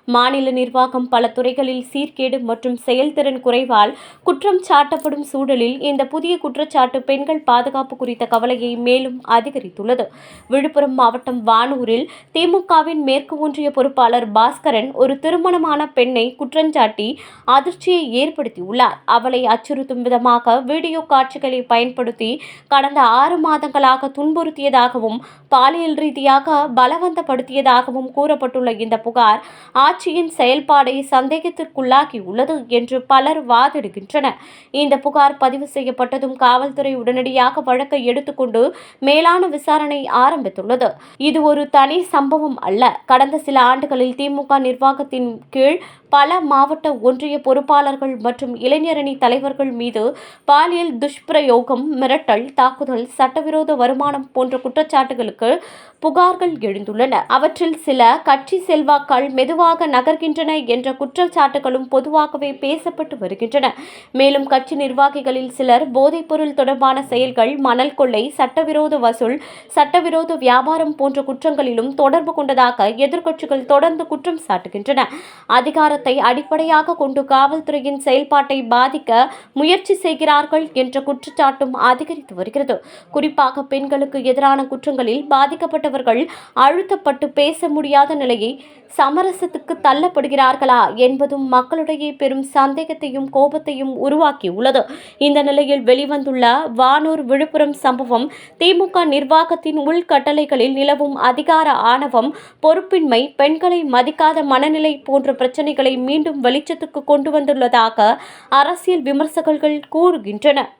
மாநில நிர்வாகம் பல துறைகளில் சீர்கேடு மற்றும் செயல்திறன் குறைவால் குற்றம் சாட்டப்படும் சூழலில் இந்த புதிய குற்றச்சாட்டு பெண்கள் பாதுகாப்பு குறித்த கவலையை மேலும் அதிகரித்துள்ளது. விழுப்புரம் மாவட்டம் வானூரில் திமுகவின் மேற்கு ஒன்றிய பொறுப்பாளர் பாஸ்கரன் ஒரு திருமணமான பெண்ணை குற்றஞ்சாட்டி அதிர்ச்சியை ஏற்படுத்தியுள்ளார். அவளை அச்சுறுத்தும் விதமாக வீடியோ காட்சிகளை பயன்படுத்தி கடந்த 6 மாதங்களாக துன்புறுத்தியதாகவும் பாலியல் ரீதியாக பலவந்தப்படுத்தியதாகவும் கூறப்பட்டுள்ள இந்த புகார் ஆட்சியின் செயல்பாடை சந்தேகத்திற்குள்ளாகியுள்ளது என்று பலர் வாதிடுகின்றனர். இந்த புகார் பதிவு செய்யப்பட்டதும் காவல்துறை உடனடியாக வழக்கை எடுத்துக்கொண்டு மேலான விசாரணை ஆரம்பித்துள்ளது. இது ஒரு தனி சம்பவம் அல்ல. கடந்த சில ஆண்டுகளில் திமுக நிர்வாகத்தின் கீழ் பல மாவட்ட ஒன்றிய பொறுப்பாளர்கள் மற்றும் இளைஞரணி தலைவர்கள் மீது பாலியல் துஷ்பிரயோகம், மிரட்டல், தாக்குதல், சட்டவிரோத வருமானம் போன்ற குற்றச்சாட்டுகளுக்கு புகார்கள் எழுந்துள்ளன. அவற்றில் சில கட்சி செல்வாக்கள் மெதுவாக நகர்கின்றன என்ற குற்றச்சாட்டுகளும் பொதுவாகவே பேசப்பட்டு வருகின்றன. மேலும் கட்சி நிர்வாகிகளில் சிலர் போதைப்பொருள் தொடர்பான செயல்கள், மணல் கொள்ளை, சட்டவிரோத வசூல், சட்டவிரோத வியாபாரம் போன்ற குற்றங்களிலும் தொடர்பு கொண்டதாக எதிர்க்கட்சிகள் தொடர்ந்து குற்றம் சாட்டுகின்றன. அதிகாரத்தை அடிப்படையாக கொண்டு காவல்துறையின் செயல்பாட்டை பாதிக்க முயற்சி செய்கிறார்கள் என்ற குற்றச்சாட்டும் அதிகரித்து வருகிறது. குறிப்பாக பெண்களுக்கு எதிரான குற்றங்களில் பாதிக்கப்பட்டவர்கள் அழுத்தப்பட்டு பேச முடியாத நிலையை சமரசத்துக்கு தள்ளப்படுகிறார்களா என்பதும் மக்களிடையே பெரும் சந்தேகத்தையும் கோபத்தையும் உருவாக்கியுள்ளது. இந்த நிலையில் வெளிவந்துள்ள வானூர் விழுப்புரம் சம்பவம் திமுக நிர்வாகத்தின் உள்கட்டளைகளில் நிலவும் அதிகார ஆணவம், பொறுப்பின்மை, பெண்களை மதிக்காத மனநிலை போன்ற பிரச்சனைகளை மீண்டும் வெளிச்சத்துக்கு கொண்டு வந்துள்ளதாக அரசியல் விமர்சகர்கள் கூறுகின்றனர்.